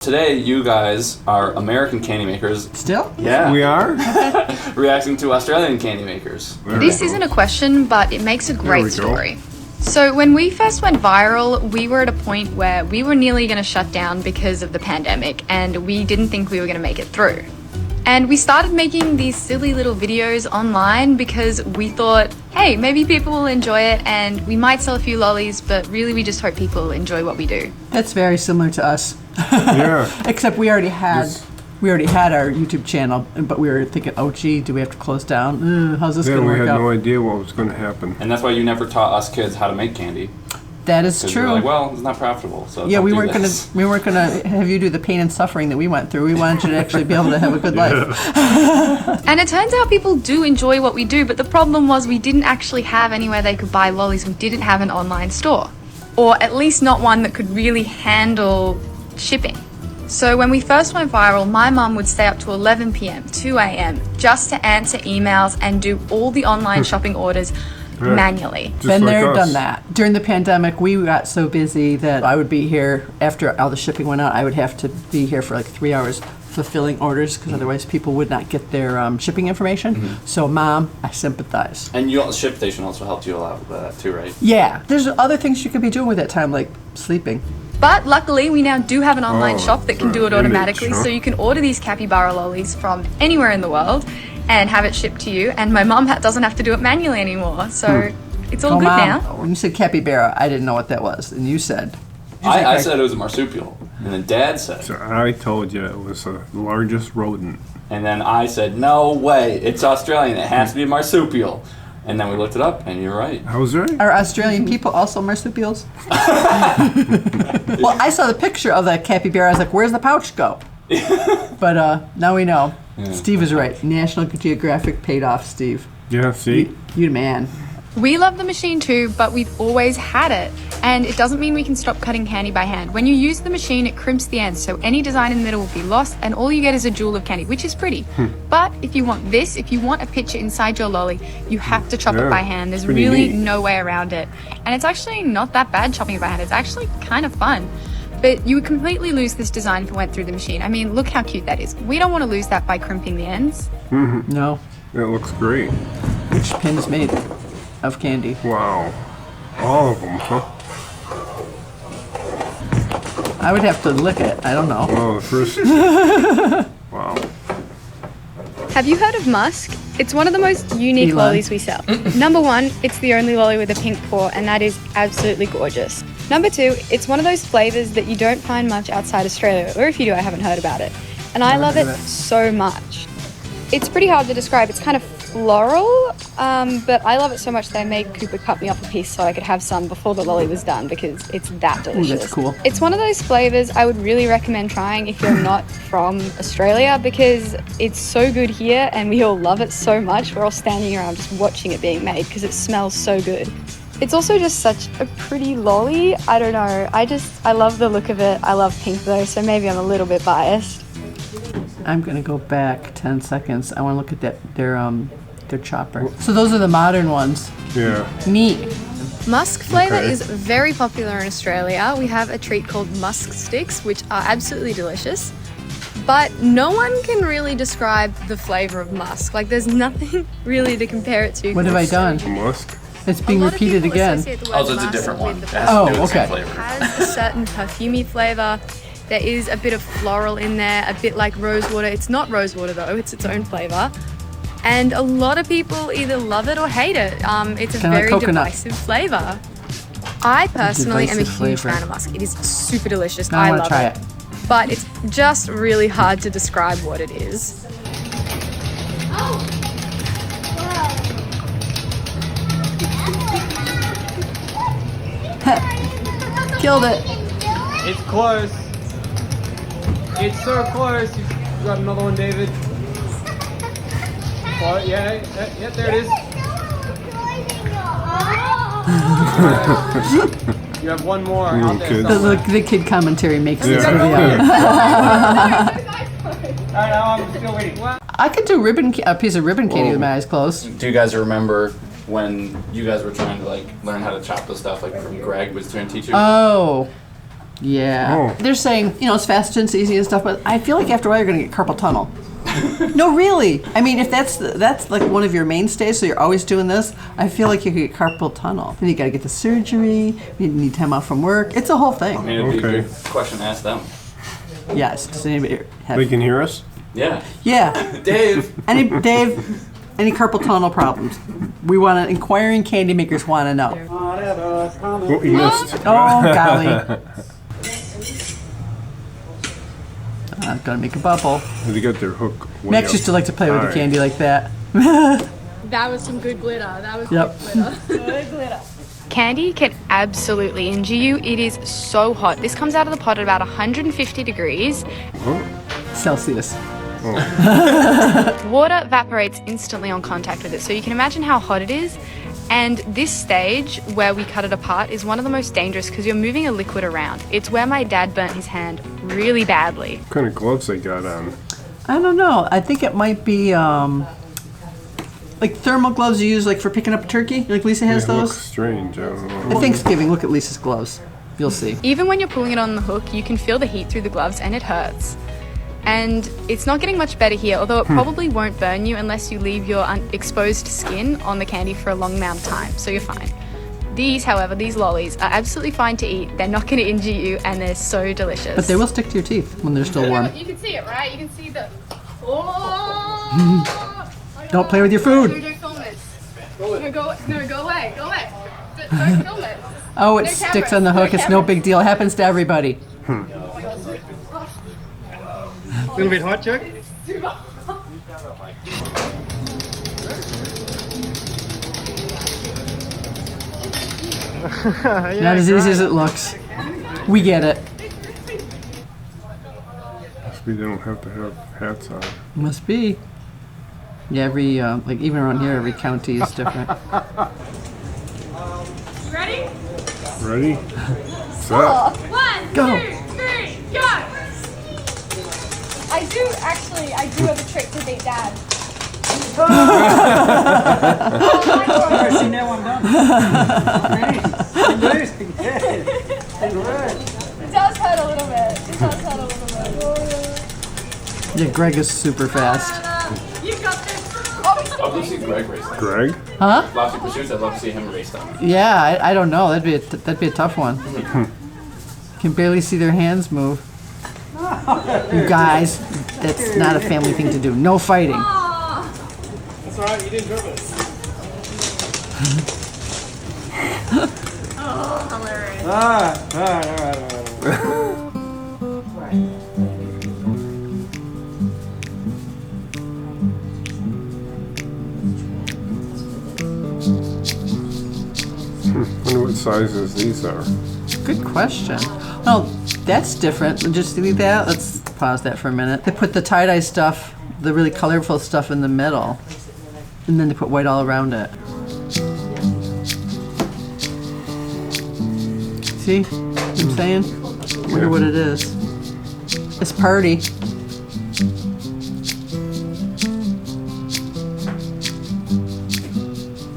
Today, you guys are American candy makers. Still? Yeah. We are? Reacting to Australian candy makers. This isn't a question, but it makes a great story. So when we first went viral, we were at a point where we were nearly going to shut down because of the pandemic, and we didn't think we were going to make it through. And we started making these silly little videos online because we thought, hey, maybe people will enjoy it and we might sell a few lollies, but really we just hope people enjoy what we do. That's very similar to us. Yeah. Except we already had our YouTube channel, but we were thinking, oh gee, do we have to close down? How's this going to work out? We had no idea what was going to happen. And that's why you never taught us kids how to make candy. That is true. You're like, well, it's not profitable, so yeah, don't we do weren't this. gonna have you do the pain and suffering that we went through. We wanted you to actually be able to have a good life. And it turns out people do enjoy what we do, but the problem was we didn't actually have anywhere they could buy lollies. We didn't have an online store, or at least not one that could really handle shipping. So when we first went viral, my mum would stay up to 11 p.m., 2 a.m. just to answer emails and do all the online shopping orders manually. Been there, done that. During the pandemic, we got so busy that I would be here after all the shipping went out. I would have to be here for like 3 hours fulfilling orders because otherwise people would not get their shipping information. So, Mom, I sympathize. And the ship station also helped you a lot with that too, right? Yeah, there's other things you could be doing with that time, like sleeping. But luckily, we now do have an online shop that can do it automatically, so you can order these capybara lollies from anywhere in the world and have it shipped to you, and my mom doesn't have to do it manually anymore, so it's all good Mom, now. When you said capybara, I didn't know what that was, and you said... I said it was a marsupial, and then Dad said... So I told you it was the largest rodent. And then I said, no way, it's Australian, it has to be a marsupial. And then we looked it up, and you're right. I was right. Are Australian people also marsupials? Well, I saw the picture of that capybara. I was like, where's the pouch go? But now we know. Yeah. Steve is right. National Geographic paid off, Steve. Yeah, see? You the man. We love the machine too, but we've always had it. And it doesn't mean we can stop cutting candy by hand. When you use the machine, it crimps the ends, so any design in the middle will be lost, and all you get is a jewel of candy, which is pretty. But if you want this, if you want a picture inside your lolly, you have to chop it by hand. There's really no way around it. And it's actually not that bad chopping it by hand. It's actually kind of fun. But you would completely lose this design if it went through the machine. I mean, look how cute that is. We don't want to lose that by crimping the ends. No. It looks great. Which pin is made of candy? Wow. All of them, huh? I would have to lick it. I don't know. Oh, the first... Wow. Have you heard of Musk? It's one of the most unique lollies we sell. Number one, it's the only lolly with a pink paw, and that is absolutely gorgeous. Number two, it's one of those flavors that you don't find much outside Australia, or if you do, I haven't heard about it. And I love it so much. It's pretty hard to describe. It's kind of floral, but I love it so much that I made Cooper cut me off a piece so I could have some before the lolly was done because it's that delicious. Ooh, that's cool. It's one of those flavors I would really recommend trying if you're not from Australia because it's so good here and we all love it so much. We're all standing around just watching it being made because it smells so good. It's also just such a pretty lolly. I don't know. I love the look of it. I love pink though, so maybe I'm a little bit biased. I'm gonna go back 10 seconds. I want to look at their chopper. So those are the modern ones. Yeah. Neat. Musk flavour is very popular in Australia. We have a treat called Musk sticks, which are absolutely delicious. But no one can really describe the flavour of musk. Like, there's nothing really to compare it to. What have I done? Musk? It's being repeated again. Oh, so it's a different one. Oh, okay. It has a certain perfumey flavour. There is a bit of floral in there, a bit like rosewater. It's not rosewater though, it's its own flavour. And a lot of people either love it or hate it. It's a very divisive flavour. I personally am a huge fan of musk. It is super delicious. I love it. But it's just really hard to describe what it is. Killed it. It's close. It's so close. You've got another one, David. Oh, yeah, there it is. You have one more out there somewhere. The kid commentary makes this video. Alright, now I'm still waiting. What? I could do a piece of ribbon candy with my eyes closed. Do you guys remember when you guys were trying to like learn how to chop the stuff like from Greg was trying to teach you? Oh. Yeah. Oh. They're saying, it's fast and it's easy and stuff, but I feel like after a while you're going to get carpal tunnel. No, really. I mean, if that's like one of your mainstays, so you're always doing this, I feel like you could get carpal tunnel. Then you got to get the surgery, you need time off from work. It's a whole I thing. mean, it'd be a Okay. good question to ask them. Yes. Does anybody have... They can hear us? Yeah. Yeah. Dave. Dave, any carpal tunnel problems? We want to, inquiring candy makers want to know. Oh, you missed. Oh, golly. I'm going to make a bubble. They got their hook way Max up used to like to play with the high. candy like that. That was some good glitter. That was Yep. good glitter. Candy can absolutely injure you. It is so hot. This comes out of the pot at about 150 degrees. Celsius. Water evaporates instantly on contact with it, so you can imagine how hot it is. And this stage where we cut it apart is one of the most dangerous because you're moving a liquid around. It's where my dad burnt his hand really badly. What kind of gloves they got on? I don't know. I think it might be like thermal gloves you use like for picking up a turkey. Like Lisa has They look those. strange. I don't know. At Thanksgiving, look at Lisa's gloves. You'll see. Even when you're pulling it on the hook, you can feel the heat through the gloves and it hurts. And it's not getting much better here, although it probably won't burn you unless you leave your exposed skin on the candy for a long amount of time, so you're fine. These, however, these lollies are absolutely fine to eat. They're not going to injure you, and they're so delicious. But they will stick to your teeth when they're still warm. You can see it, right? You can see the... Oh! Don't play with your food. Don't film this. No, go away. Don't film it. Oh, it No sticks cameras, on the no hook. It's no big deal. It happens to everybody. A little bit hot, Joe? Not as easy as it looks. We get it. We don't have to have hats on. Must be. Yeah, every like even around here, every county is different. Ready? Ready? Set. 1, Go. 2, 3, go! I do have a trick to beat Dad. See, now I'm done. It does hurt a little bit. Yeah, Greg is super fast. You've got this. I'd love to see Greg race them. Greg? Huh? Plastic pursuits, I'd love to see him race them. Yeah, I don't know. That'd be a tough one. Can barely see their hands move. You guys, that's not a family thing to do. No fighting. That's alright, you didn't drop it. Hilarious. Alright. Wonder what sizes these are. Good question. Oh, that's different. Just see that? Let's pause that for a minute. They put the tie-dye stuff, the really colorful stuff in the middle. And then they put white all around it. See what I'm saying? I wonder what it is. It's party.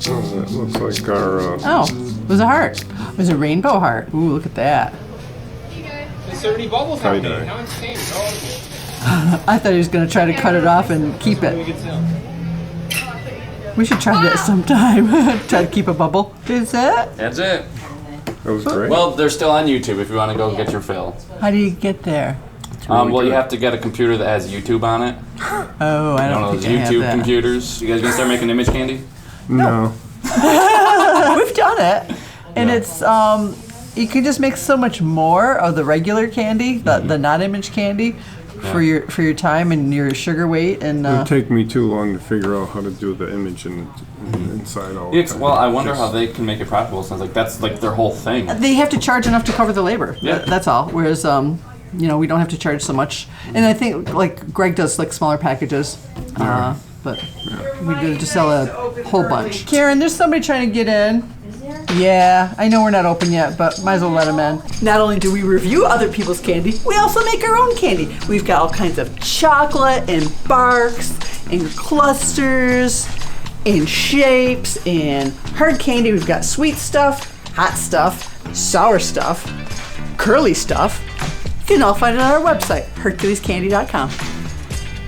Oh, that looks like our. Oh, it was a heart. It was a rainbow heart. Ooh, look at that. There's so many bubbles out Tie-dye. there. No one's seen it. I thought he was going to try to cut it off and keep Really it. good sound. We should try that sometime. Try to keep a bubble. Is that? That's it. That was great. Well, they're still on YouTube if you want to go get your fill. How do you get there? Well, good. you have to get a computer that has YouTube on it. Oh, I One don't of those think I have YouTube that. computers. You guys gonna start making image candy? no. We've done it, and it's you can just make so much more of the regular candy, the not image candy, for your time and your sugar weight and. It'd take me too long to figure out how to do the image and inside all the It's, time. well, I wonder Just- how they can make it profitable. Sounds like that's like their whole thing. They have to charge enough to cover the labor. Yeah. That's all. Whereas we don't have to charge so much. And I think like Greg does like smaller packages, but we do just sell a whole bunch. Karen, there's somebody trying to get in. Yeah, I know we're not open yet, but might as well let them in. Not only do we review other people's candy, we also make our own candy. We've got all kinds of chocolate and barks and clusters and shapes and hard candy. We've got sweet stuff, hot stuff, sour stuff, curly stuff, you can all find it on our website, herculescandy.com.